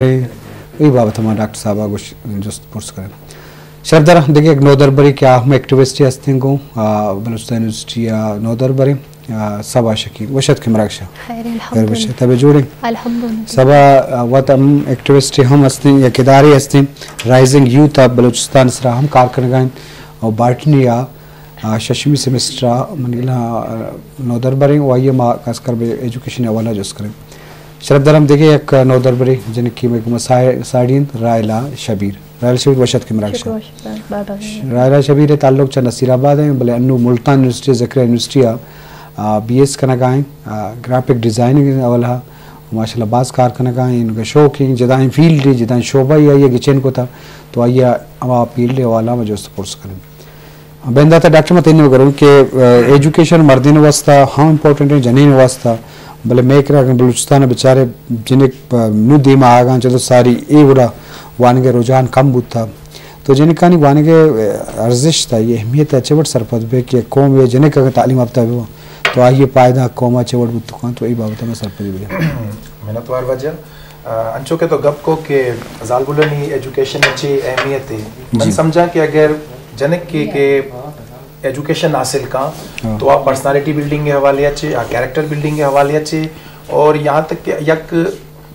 वही बाबत हमारा डॉक्टर साहब जस्ट पुर्स करें शरदर देखिए एक नौदरबरी क्या हम एक्टिविस्ट हस्ती को बलूचिस्तान यूनिवर्सिटी नौदर बरे सबा शकी वशत के मराक्षा तबे जोड़े सबा वत हम एक्टिविस्ट हम हस्ती या किदारी हस्ती राइजिंग यूथ ऑफ बलूचिस्तान सरा हम कारकनगान और बाटनी या शशमी सेमेस्टर मनीला नौदर बरे वाइये मा खासकर बे एजुकेशन हवाला जस करें शरदर हम देखिए एक नौदर बरे जिनकी में साड़ीन रायला शबीर वशत के मराक्षा रायला शबीर ताल्लुक च नसीराबाद है भले अन्नू मुल्तान यूनिवर्सिटी जकरा यूनिवर्सिटी BS कनगाएं ग्राफिक डिज़ाइनिंग अवला माशाल्लाह बाज़ कार कनगाएं इनका शौक है जदाएं फील्ड है जदाएं शोभा ही है ये किचन को था तो आइए अब फील्ड वाला में जो सपोर्ट्स करें बेंदा था डॉक्टर मत इन करूँ कि एजुकेशन मर्दिन वास्ता हाँ इम्पोर्टेंट है जनीन वास्ता भले मैं करा बलूचिस्तान बेचारे जिन्हें नु दीमा आगा चलो सारी ये बुरा वाने के रुझान कम बुत था तो जिन्हें कहानी वाने के अर्जिश था ये अहमियत अच्छे बट सरपद पे कि कौम ये जिन्हें का तालीम अब तक तो आइए पायदा कौम अच्छे बट बुत कौन तो यही बात में सरपद भी मेहनत वार वजह अंचो के तो गप को के जालबुलनी एजुकेशन अच्छी अहमियत है मैं समझा कि अगर जनक के एजुकेशन हासिल का तो आप पर्सनालिटी बिल्डिंग के हवाले अच्छे या कैरेक्टर बिल्डिंग के हवाले अच्छे और यहाँ तक कि यक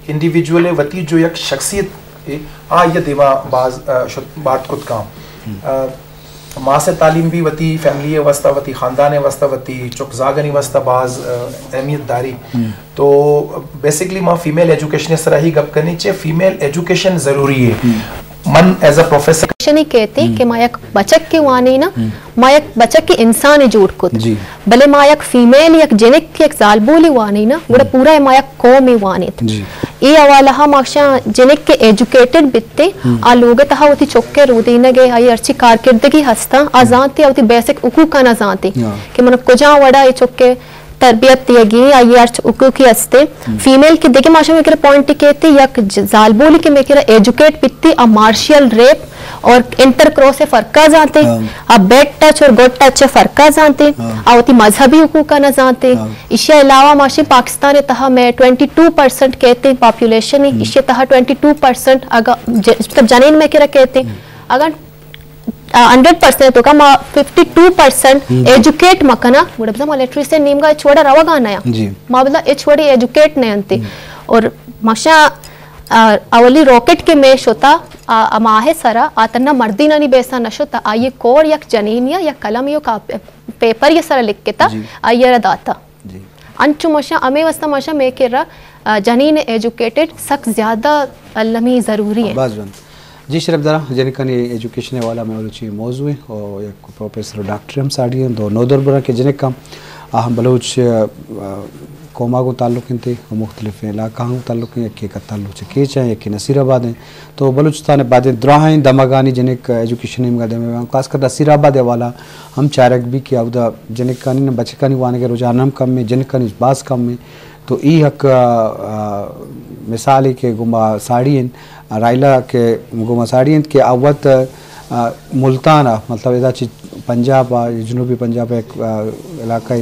इंडिविजुअल वती जो यक शख्सियत ये देवा बात खुद का माँ से तालीम भी वती फैमिली वस्ता वती ख़ानदान वस्ता वती चुकजागनी वस्ता बाज अहमियत दारी तो बेसिकली माँ फीमेल एजुकेशन इस तरह ही गप करनी चाहिए फीमेल एजुकेशन ज़रूरी है मन एज अ प्रोफेसर नहीं कहते कि मायक बचक के वाने ना मायक बचक के इंसान जोड़ को भले मायक फीमेल या जेनेक के एक जालबोली वाने ना वो पूरा मायक कौम में वाने ये अवाला हम आशा जेनेक के एजुकेटेड बित्ते आ लोग तहा होती चौके रोदी न गए आई अच्छी कारकिर्दगी हस्ता आ जानते होती बेसिक उकू का ना जानते कि मन कुजा वड़ा ये चौके तरबियत यगी आई अर्च उकू की हस्ते फीमेल के देखे माशा में पॉइंट कहते या जालबोली के में एजुकेट बित्ती आ मार्शियल रेप और इंटर क्रॉस से फर्का जानते अब बैड टच और गुड टच से फर्का जानते आवती मजहबी हुकूक न जानते इसके अलावा माशे पाकिस्तान तहा में 22% कहते हैं पॉपुलेशन है इसके तहा 22% अगर तब जानेन में क्या कहते हैं अगर 100% तो का 52% एजुकेट मकना गुड बजा लिटरेसी से नीम का छोड़ा रवा गाना है माबला ए छोड़ी एजुकेट नहीं अंते और माशा अवली रॉकेट के मेश होता अमाहे सरा आतना मर्दी नहीं बेसा नशोता आये कोर या जनीनिया या कलम यो का पेपर ये सरा लिख के ता आये दाता अंचु मशा अमे वस्ता मशा में के रा जनीन एजुकेटेड सक ज्यादा अल्लमी जरूरी है जी शरफदरा जिनका एजुकेशन वाला में रुचि मौजू है और एक प्रोफेसर डॉक्टर हम साड़ी हैं दो नौदरबरा के जिन का अहम बलूच कौमा को ताल्लुक थे मुख्तलिफ इलाका ताल्लुक के का ताल्लुक के चाहे एक नसीराबाद हैं तो बलूचिस्तान बाद द्राहें दमागानी जिनक एजुकेशन में खासकर नसीराबाद वाला हम चारक भी कि अवदा जिनका बचकानी वाने के रुझान कम में जिनका बास कम में तो ई हक मिसाल के गुमा साड़ी रायला के गुमा साड़ी के अवत मुल्तान मतलब इधर पंजाब जनूबी पंजाब एक इलाका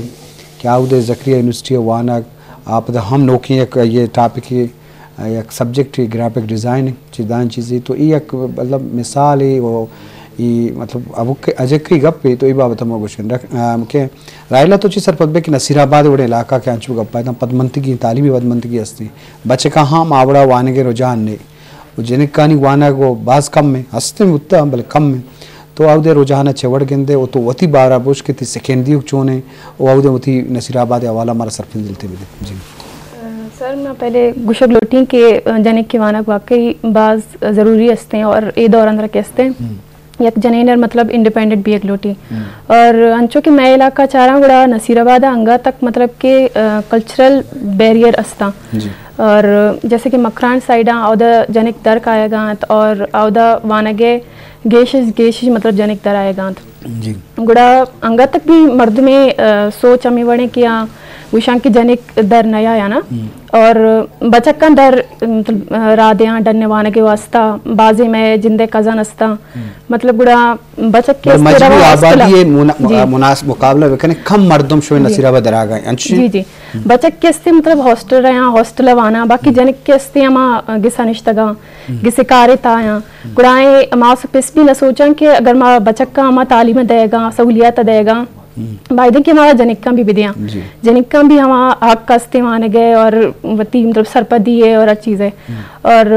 क्या उधर जकरिया यूनिवर्सिटी वाना आप हम नौकी एक ये टॉपिक की एक सब्जेक्ट है ग्राफिक डिज़ाइन चिदान चीज़ें तो ये एक मतलब मिसाल है वो ये मतलब अब अजक गप है तो ये बाबत हम क्वेश्चन रख के रायला तो चीज़ सरपद कि नसीराबाद वड़े इलाका के अंचू गप्पा है पदमंती की तालीमी पदमंती की हस्ती बच्चे कहाँ मावड़ा वाने के रुझान ने जिन कहानी वाना को बास कम में हंसते में उतना भले कम में तो आवदे रुझान चवड़ गेंदे वो तो वती बारह बुश के सेकेंडरी चोने वो आवदे वती नसीराबाद हवाला हमारा सरपंच दिलते भी जी सर मैं पहले गुशक लोटी के जनिक के वाना वाकई बाज ज़रूरी हस्ते हैं और ये दौरान रखे हस्ते हैं एक जनेनर मतलब इंडिपेंडेंट भी एक लोटी और अंचो के मैं इलाका चारा गुड़ा नसीराबाद अंगा तक मतलब के कल्चरल बैरियर अस्ता और जैसे कि मकरान साइडा औदा जनिक दर का आएगा और औदा वानगे गेशिश मतलब जनिक दर आएगा जी गुड़ा अंगा तक भी मर्द में सोच अमी वड़े किया विशां की जनिक दर नया या ना और बचक दर मतलब राधियाँ डरने वाने के वास्ता बाजी में जिंदे कज़न अस्ता मतलब गुड़ा बचक के मजबूर आबादी है मुनासिब मुकाबला वेकने कम मर्दम शो नसीराबाद दरागा अंशी जी जी बचक के अस्ते मतलब हॉस्टल रहा हॉस्टल वाना बाकी जनक के अस्ते अमा गिसा निश्तगा गिसे कारे ताया गुड़ाए अमा स्पेस भी न सोचा कि अगर मा बचक का अमा तालीम देगा सहूलियत देगा बाइदे के हमारा जनिक्का भी बिदियाँ जनिक्का भी हमारा आग का इस्तेमाल गए और वती मतलब सरपदी है और हर चीज़ है और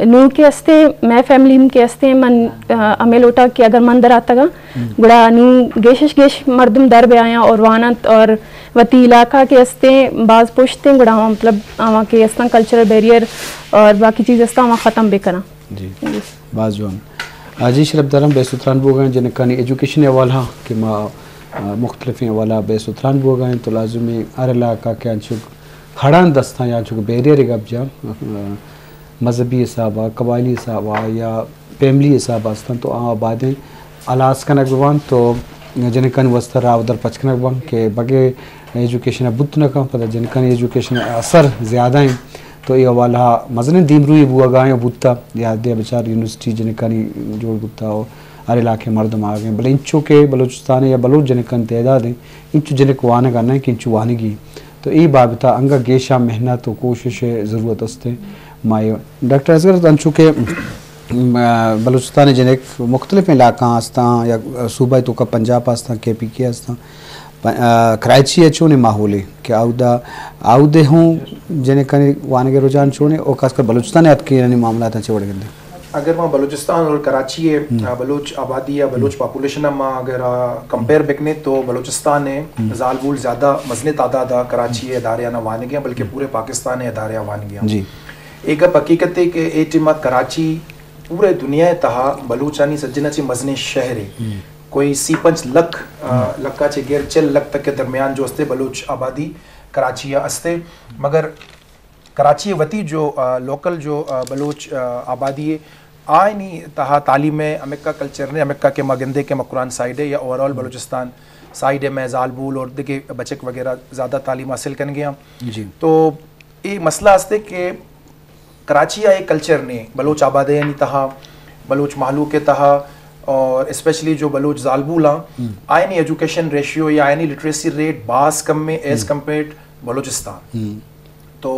नू के अस्ते मैं फैमिली के अस्ते मन अमे लोटा कि अगर मंदर आता गा गुड़ा नू गेश मर्दम दर बे आया और वानत और वती इलाका के अस्ते बाज पुश्ते गुड़ा मतलब आवा के अस्ता कल्चरल बैरियर और बाकी चीज़ अस्ता आवा ख़त्म भी करा जी बाज जोन आजी शरफ दरम बेसुतरान बोगा जिनका एजुकेशन हवाला कि माँ मुख्तलिफ वाला बेसुतरान बोगा तो लाजुमी हर इलाका के अंशुक खड़ान दस्ता या अंशुक बैरियर गब्जा मजहबी हिसाब कबायली हिसाब या फैमिली हिसाब आस्तान तो आबादें अलास कनकवान तो जिनकन वस्तर रावदर पचकनकवान के बगे एजुकेशन बुत न का पता जिनकन एजुकेशन असर ज़्यादा हैं तो ये वाला मजने दीमरू बुआ गाय बुत्ता या दे बेचार यूनिवर्सिटी जिनकनी जोड़ बुत्ता हो हर इलाके मर्दम आ गए भले इंचों के बलूचिस्तान या बलूच जनकन तैदाद हैं इंचु जनक वाने करना है कि इंचु वानगी तो ये बाबता अंगा गेशा मेहनत तो कोशिश ज़रूरत अस्ते माय डॉक्टर असगर अंचु के बलूचिस्तान जनक मुख्तलिफ इलाका आस्ता या सूबा तो का पंजाब आस्ता KP के आस्ता कराची अचो ने माहौले कि आउदे हूँ जनकन वाने के रुझान छोने और खासकर बलूचिस्तान याद के मामला था चवड़ गए अगर वहाँ बलूचिस्तान और कराची है बलूच आबादी या बलूच पॉपुलेशन में अगर कंपेयर बिकने तो बलूचिस्तान है जालबूल ज़्यादा मजने तादाद कराची है दारिया ना वान गया बल्कि पूरे पाकिस्तान है दारिया वान गया जी एक हकीकत है कि ए टिमा कराची पूरे दुनिया तहा बलूचानी सज्जना चे मजने शहर है कोई 5 लख लक्का चे गेर 4 लख तक के दरमियान जो अस्ते बलूच आबादी कराची अस्ते मगर कराची वती जो लोकल जो बलूच आबादी है आय नहीं तहा तालीम है अमेरिका कल्चर ने अमेरिका के मगंदे के मकुरान साइड है या ओवरऑल बलूचिस्तान साइड है मैं जालबूल और देखिए बचक वगैरह ज़्यादा तालीम हासिल कर गया जी तो ये मसला हस्ते कि कराची या एक कल्चर ने बलूच आबादी नहीं तहा बलूच माहलू के तहा और स्पेशली जो बलूच जालबूल आय नहीं एजुकेशन रेशियो या आय नहीं लिटरेसी रेट बास कम में एज़ कम्पेयर बलूचिस्तान तो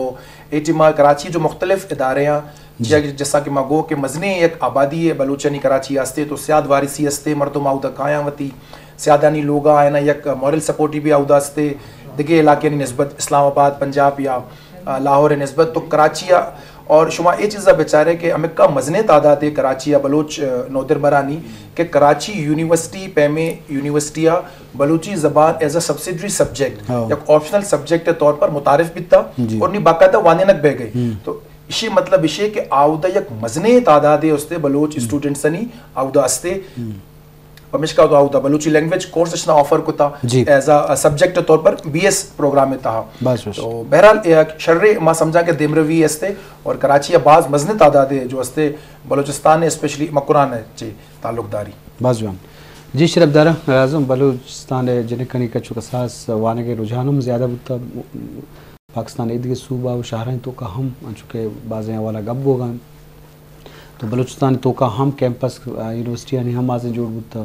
एटिमा कराची जो मुख्तलिफ इदारे हैं जैसा कि मगो के मजने एक आबादी है बलूचनी कराची आस्ते तो सियाद वारिसी अस्ते मर्दम आउदा कायावती सियादानी लोग आए ना एक मॉरल सपोर्टी भी आउदा अस्ते दिगे इलाके नस्बत इस्लामाबाद पंजाब या लाहौर नस्बत तो कराची और शुमा ये चीज़ा बेचारे के अमेरिका मजने तादाद है कराची या बलूच नोदर बरानी के कराची यूनिवर्सिटी पैमे यूनिवर्सिटिया बलूची ज़बान एज अ सब्सिडरी सब्जेक्ट या ऑप्शनल सब्जेक्ट के तौर पर मुतारिफ भी था और नहीं बाकायदा वानेनक बह गई तो इसे मतलब इसे के आउदा एक मजने तादाद है उसते बलूच स्टूडेंट्स नहीं आउदा अस्ते पमिश्का तो आउदा बलूची लैंग्वेज कोर्स इसना ऑफर को था एज अ सब्जेक्ट के तौर पर BS प्रोग्राम में था तो बहरहाल शर्रे मां समझा के देमरवी अस्ते और कराची बाज मजने तादाद है जो अस्ते बलूचिस्तान है स्पेशली मकुरान है जी ताल्लुकदारी बाजवान जी शरफदारा आजम बलूचिस्तान है जिन्हें कनी कछु कसास वाने के रुझानों ज्यादा बुता पाकिस्तान इधर सूबा और शहर तो का हम चुके बाज़ वाला गब होगा तो बलूचिस्तान तो का हम कैंपस यूनिवर्सिटी यानी हम आज जोड़ बुता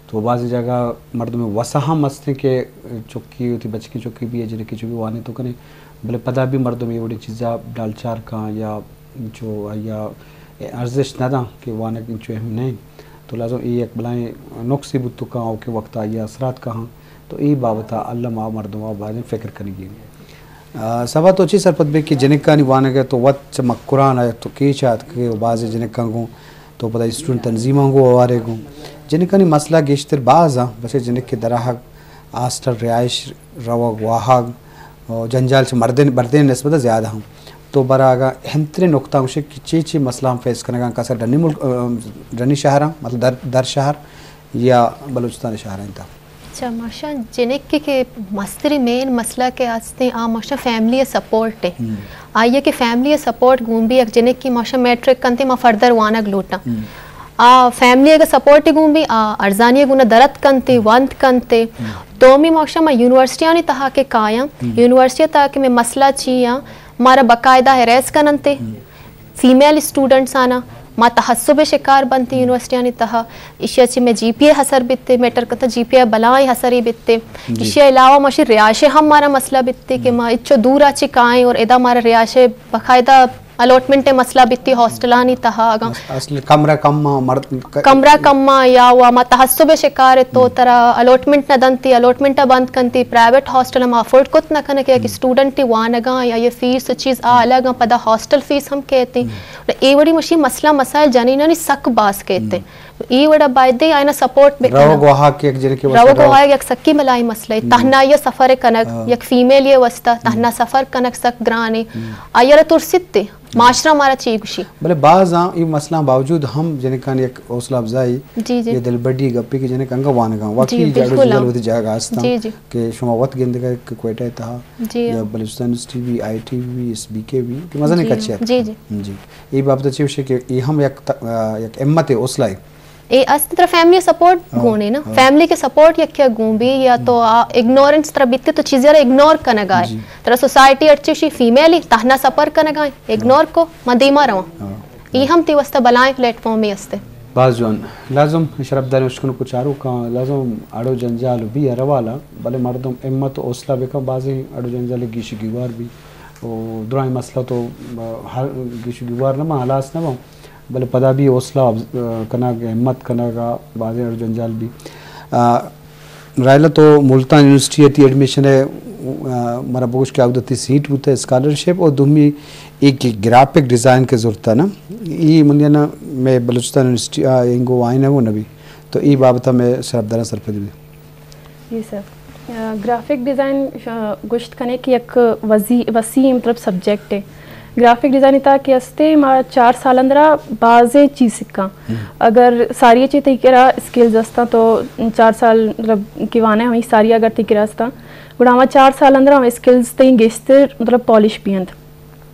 तो बाज़ जगह मर्द में वसा हम मस्ते के चौकी होती बच की चौकी भी है जिन्हें की चौकी वाने तो कने भले पता भी मर्दों में बड़ी चीज़ा डालचार का या जो या अर्जिश ना था कि वाने जो हम नहीं तो लाजो ये एक बलाएँ नुक्सी बुत्तु का के वक्त आई असरात कहाँ तो ये बाबता अल्लाह माँ मर्दों बाज़ फ़िक्र करेंगे सभा तो अच्छी सरपत बे कि जिनका निवाने गए तो वत मकुरान है तो की चाहत के बाज़ जिनका गो तो पता स्टूडेंट तंजीमों को आवारे गो जिनका नहीं मसला गेश्तर बाज़ बस जिन के दराहक आस्टर रिहाइश रवक वाहक और जंजाल से मर्दे नस्बत ज़्यादा हम तो बरागा हमतरे नुकता उसे ची मसला हम फेस करने का सर डनी मुल्क डनी शहर मतलब दर शहर या बलूचिस्तान शहर था अच्छा माशा जिनक के मस्तरी मेन मसला के आस्ते आ माशा फैमिली सपोर्ट है आइए कि फैमिली सपोर्ट घूम भी एक जिनक की माशा मैट्रिक कंते मा फर्दर वाना ग्लोटा आ फैमिली का सपोर्ट घूम भी आ अर्जानी गुना दरत कंते वंत कंते तो मी माशा मा यूनिवर्सिटी ने तहा के काया यूनिवर्सिटी तहा के में मसला चिया मारा बकायदा है रेस कनते फीमेल स्टूडेंट्स आना मा तहस्सुब शिकार बनती यूनिवर्सिटी तहा इशे में GPA हसर बित्ते मेटर कता GPA बलाई हसरी बित्ते इशे अलावा मशी रियाशे हम मारा मसला बित्ते कि मा इच्छो दूर आची काएं और एदा मारा रियाशे बकायदा अलॉटमेंट मसला बित्ती हॉस्टलानी तहा असली कमरा कम्मा या वा मा तहस्सुब शिकार तो तरा अलॉटमेंट न दंती अलॉटमेंट बंद कंती प्राइवेट हॉस्टल में अफोर्ड कुत न कने कि स्टूडेंट वानगा या ये फीस चीज आ अलग पदा हॉस्टल फीस हम कहते ए वड़ी मशी मसला मसाइल जानी सक बास कहते ई वड़ा बायदे आयना सपोर्ट बे रवो गोहा के एक जने के रवो गोहा एक सक्की मलाई मसले तहना ये सफर कनक एक फीमेल ये वस्ता तहना सफर कनक सक ग्राने आयर तुरसिते माशरा मारा चाहिए खुशी भले बाज ये मसला बावजूद हम जने कान एक हौसला अफजाई ये दिल बड़ी गप्पी के जने कंगा वानगा वाकई जाडो जल होती जाएगा आस्था के शुमा वत गेंद का कोयटा था या बलूचिस्तान टीवी ITV SBK भी कि मजा नहीं कच्चे जी ये बात अच्छी विषय के ये हम एक हिम्मत है हौसला ए अस्त तरह फैमिली सपोर्ट गोने ना फैमिली के सपोर्ट यक्या गोंबी या तो इग्नोरेंस तरह बित्ते तो चीज़ यार इग्नोर करना गाय तरह सोसाइटी अच्छी फीमेली तहना सपर करना गाय इग्नोर को मदीमा रवा ये हम तिवस्ता बलाएं प्लेटफॉर्म में अस्ते बाजून लाजम शरबदार उश्कन कुछ आरो का लाजम आड़ो जंजाल भी अरवाला भले मर्दम हिम्मत हौसला बेका बाजी आड़ो जंजाल गिश गिवार भी ओ दुराई मसला तो हर गिश गिवार ना हालास ना भले पदा भी हौसला कना हिम्मत कना का बाजे और जंजाल भी रायला तो मुल्तान यूनिवर्सिटी थी एडमिशन है मरा बोश के आउदती सीट होता है स्कॉलरशिप और दुमी एक ग्राफिक डिज़ाइन के ज़रूरत है ना ये मुझे ना मैं बलूचिस्तान यूनिवर्सिटी इंगो आइन है वो नबी तो ये बाबत मैं सरबदारा सरपद भी जी सर ग्राफिक डिज़ाइन गुश्त करने की एक वसी मतलब सब्जेक्ट है ग्राफिक डिज़ाइन इता के अस्ते मार 4 साल अंदरा बाज़े चीज़ सिक्का अगर सारी चीज़ तिकरा स्किल्स अस्ता तो 4 साल मतलब किवाने हमें सारी अगर तिकरा अस्ता गुड़ा हमारा 4 साल अंदरा हमें स्किल्स तई गेस्तिर मतलब पॉलिश भी अंत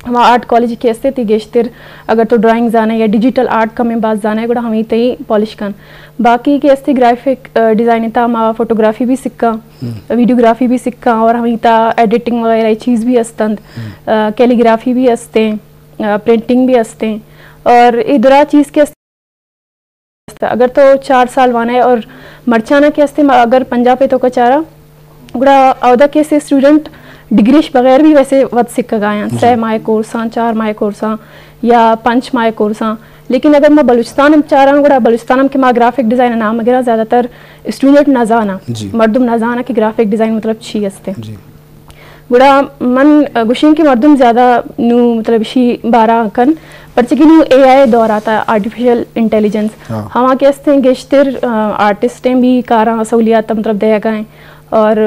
हमारा आर्ट कॉलेज के अस्ते ती गेस्तिर अगर तो ड्राइंग जाना या डिजिटल आर्ट का में बात जाना है गुड़ा हमें तई पॉलिश कन बाकी के अस्ते ग्राफिक डिज़ाइन इता हमारा फोटोग्राफी भी सिक्का वीडियोग्राफी भी सिक्का और हमें इता एडिटिंग वगैरह चीज़ भी अस्तंद कैलीग्राफी भी अस्ते प्रिंटिंग भी अस्ते और इधरा चीज़ के अगर तो 4 साल वाना है और मरचाना के अस्ते अगर पंजाब पे तो कचारा गुड़ा अवधा के से स्टूडेंट डिग्रीश बगैर भी वैसे वत सिक्का गाया 6 माह कोर्सा 4 माह कोर्सा या 5 माह कोर्सा लेकिन अगर मैं बलूचिस्तान में चाह रहा हूँ गुड़ा बलूचिस्तान के माँ ग्राफिक डिज़ाइन नाम वगैरह ज़्यादातर स्टूडेंट ना जाना मर्दुम ना जाना कि ग्राफिक डिज़ाइन मतलब छी अस्ते गुड़ा मन गुशिन की मर्दुम ज़्यादा नू मतलब शी 12 कन परचकी नू AI दौर आता है आर्टिफिशियल इंटेलिजेंस हम के अस्ते गेश्तिर आर्टिस्टें भी कारा सहूलियात मतलब दया गए और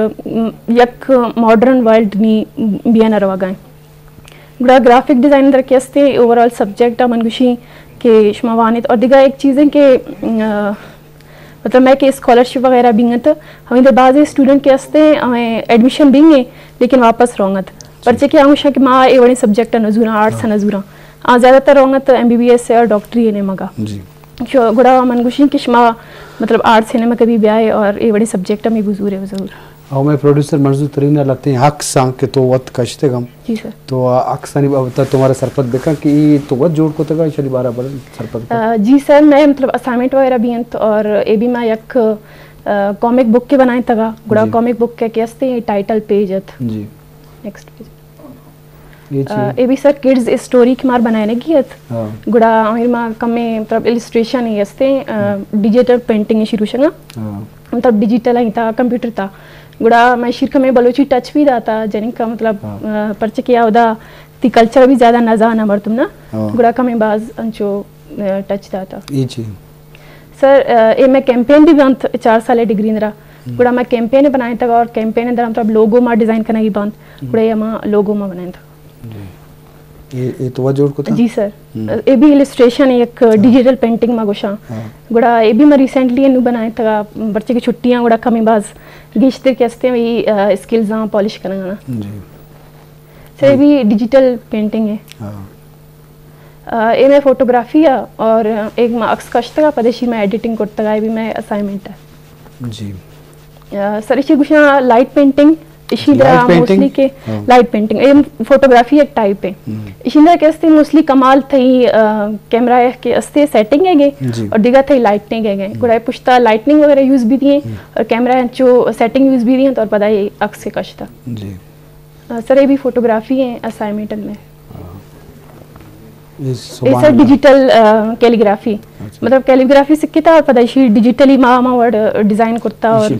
यक मॉडर्न वर्ल्ड नी बिया नरवा गए गुड़ा ग्राफिक डिज़ाइन अंदर के अस्ते ओवरऑल सब्जेक्ट मन गुशी के शमावानित और दिगा एक चीज़ें के मतलब मैं के स्कॉलरशिप वगैरह बिंगत हमें दे बाज़ स्टूडेंट के अस्ते हमें एडमिशन बिंगे लेकिन वापस रोंगत परचे के आऊँ कि माँ ए वड़ी सब्जेक्ट नजूरा आर्ट्स नजूरा ज़्यादातर रोंगत MBBS से और डॉक्टरी ने मगा गुड़ा मन गुशी कि शमा मतलब आर्ट्स ने में कभी ब्याह और ये बड़ी सब्जेक्ट में गुजूर है ज़रूर और मैं प्रोड्यूसर मर्जू तरीना लाते हैं हक सांग के तो वत कशते गम जी सर तो अक्सर बता तुम्हारा सरपत देखा कि तो वत जोड़ को तक चली 12 बड़ सरपत जी सर मैं मतलब असाइनमेंट वगैरह भी हैं और ये भी मैं एक कॉमिक बुक के बनाए तगा गुड़ा कॉमिक बुक के कैसे टाइटल पेज है जी नेक्स्ट पेज ये भी सर किड्स स्टोरी की मार बनाने की है गुड़ा आमिर माँ कम मतलब इलिस्ट्रेशन ही अस्ते डिजिटल पेंटिंग शुरू शंगा मतलब डिजिटल ही था कंप्यूटर था गुड़ा मैं शिरक में बलोची टच भी दाता जनिक का मतलब परचे किया उदा ती कल्चर भी ज़्यादा नजा ना मर तुम ना गुड़ा का में बाज अंचो टच दाता सर ये मैं कैंपेन भी बंद 4 साल डिग्री इंदरा गुड़ा मैं कैंपेन बनाया था और कैंपेन इंदरा मतलब लोगो माँ डिज़ाइन करना ही बंद गुड़ा ये माँ लोगो माँ बनाया था ये तो जोड़ को था जी सर ये भी इलिस्ट्रेशन एक डिजिटल पेंटिंग में गोशा गुड़ा ये भी मैं रिसेंटली इन्हें बनाया था बच्चे की छुट्टियां गुड़ा कमी बाज गिश्ते के अस्ते में स्किल्स हाँ पॉलिश करना ना सर ये भी डिजिटल पेंटिंग है ये मैं फोटोग्राफी है और एक मैं अक्स कश्त का पदेशी में एडिटिंग करता है भी मैं असाइनमेंट है जी सर इसी गुशा लाइट पेंटिंग इशिंदरा मोस्टली के लाइट पेंटिंग एम फोटोग्राफी एक टाइप है इशिंदरा के अस्ते मोस्टली कमाल थई कैमरा के अस्ते सेटिंग है गे और दिगा थई लाइटनिंग है गे गुड़ाई पुश्ता लाइटनिंग वगैरह यूज भी दिए और कैमरा जो सेटिंग यूज भी दिए तो और पता है अक्स से कशता जी सर ये भी फोटोग्राफी है असाइनमेंट में सर डिजिटल कैलीग्राफी मतलब कैलीग्राफी सीखी था और पता है डिजिटली मामा वर्ड डिजाइन करता और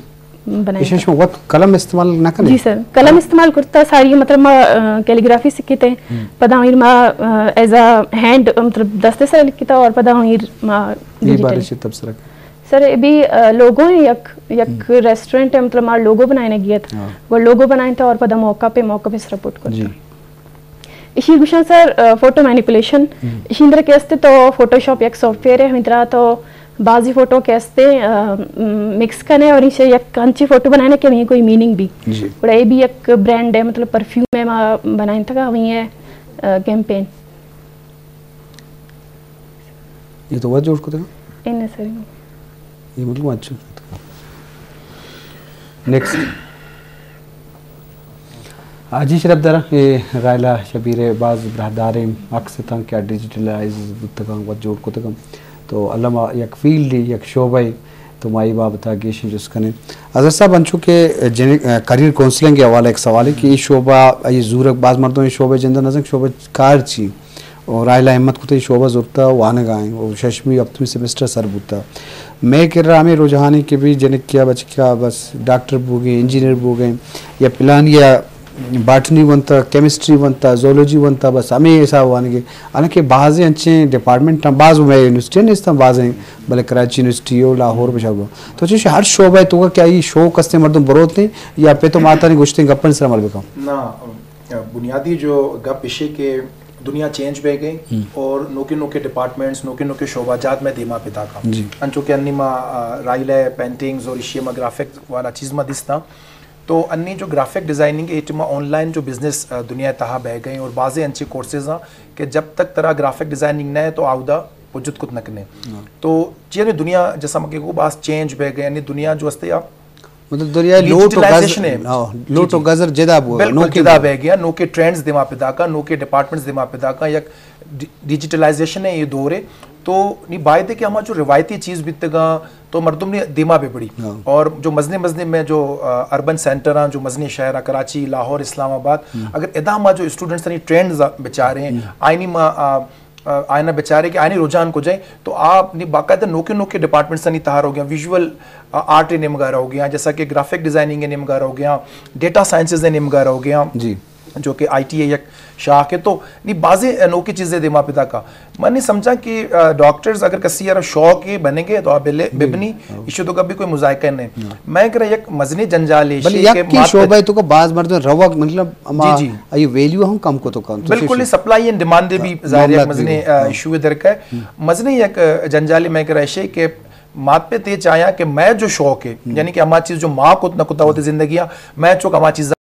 विशेष में वक्त कलम इस्तेमाल ना करें जी सर कलम इस्तेमाल करता सारी मतलब मैं कैलीग्राफी सीखी थे पता हूँ मैं एज अ हैंड मतलब दस्ते से लिखी था और पता हूँ ये बारे से तब सर ये भी लोगो है एक रेस्टोरेंट है मतलब मार लोगो बनाने गया था वो लोगो बनाए था और पता मौका पे सपोर्ट करता इसी गुशन सर फोटो मैनिपुलेशन इसी इंद्र के अस्ते तो फोटोशॉप एक सॉफ्टवेयर है मित्रा तो बाजी फोटो के अस्ते मिक्स करने और इसे एक अच्छी फोटो बनाने के लिए कोई मीनिंग भी और ये भी एक ब्रांड है मतलब परफ्यूम में बनाए था वही है कैंपेन ये तो जोड़ को देगा इन सर ये मतलब अच्छा नेक्स्ट आजी शरफ दरा ये रायला शबीरे बाज ब्रहदारे अक्स तंग क्या डिजिटलाइज तक वत जोड़ को तक तो अल्लामा एक फील्ड एक शोबा तो माई बाबता गेशन जिसकने अजहर साहब अंशु के करियर काउंसलिंग के हवाले एक सवाल है कि ये शोबा ये जूरक बाज मर्दों ये शोबे जिंदा नजर शोबा कार छी और रायला अहमद को तो ये शोबा जुरता वाने गाएं और शशमी अब तुम सेमेस्टर सर बुता मैं कह रहा हमें रुझानी के भी जन क्या बच क्या बस डॉक्टर बोगे इंजीनियर बोगे या प्लान या बाटनी बनता केमिस्ट्री बनता जोलॉजी बनता बस हमें ऐसा वानगे हालांकि बाज़ अच्छे डिपार्टमेंट बाज़ मैं यूनिवर्सिटी नहीं इस्ता बाज़ हैं भले कराची यूनिवर्सिटी हो लाहौर में शागो तो चीज़ हर शोबा है तो क्या ये शो कस्ते मर्दों बरोत नहीं या पे तो माता नहीं गुश्ते गप्पन से अमल बेका ना बुनियादी जो गप इशे के दुनिया चेंज बह गई और नोके डिपार्टमेंट्स नोके शोबाजात में दिमा पिता का अंचो के अन्नी मा राइले पेंटिंग्स और इशे में ग्राफिक वाला चीज़ में दिसता तो अन्नी जो ग्राफिक डिज़ाइनिंग एटमा ऑनलाइन जो बिज़नेस दुनिया तहा बह गई और बाज़े अच्छे कोर्सेज हैं कि जब तक तरह ग्राफिक डिज़ाइनिंग न है तो आवदा वजूद कुछ नकने तो चीज़ दुनिया जैसा मके को बास चेंज बह गई यानी दुनिया जो हस्ते आप मतलब दुनिया लो तो गजर जदा बिल्कुल जदा बह गया नोके ट्रेंड्स दिमा पिदा का नोके डिपार्टमेंट्स दिमा पिदा का या डिजिटलाइजेशन है ये दौर है तो नहीं बायदे कि हमारा जो रिवायती चीज़ बीतेगा तो मर्दुम ने दिमा पे पड़ी और जो मजने में जो अर्बन सेंटर हैं जो मजने शहर कराची लाहौर इस्लामाबाद अगर इदा जो स्टूडेंट्स ट्रेंड्स बेचारे आईनी आयना बेचारे के आयनी रुझान को जाए तो आप बाकायदा नोके डिपार्टमेंट से नहीं तहार हो गया विजुअल आर्ट ने निमगारा हो गया जैसा कि ग्राफिक डिज़ाइनिंग ने निमगारा हो गया डेटा साइंसेज ने निमगारा हो गया जी जो कि IT एक शाख है तो नहीं बाज़े अनोखी चीज़ें दिमा पिता का मैंने समझा कि डॉक्टर्स अगर कसी यार शौक ही बनेंगे तो आप बेबनी इशू तो कभी कोई मुजायका नहीं मैं कह रहा एक मजनी जंजाल के शोबा तो का बाज मर्द रवा मतलब जी ये वैल्यू हम कम को तो कम बिल्कुल सप्लाई एंड डिमांड भी जाहिर है मजने इशू इधर का है मजनी एक जंजाली मैं कह रहा है कि मात पे ते चाया कि मैं जो शौक है यानी कि हमारी चीज़ जो माँ को न कुता होती जिंदगी मैं चुक हमारी चीज़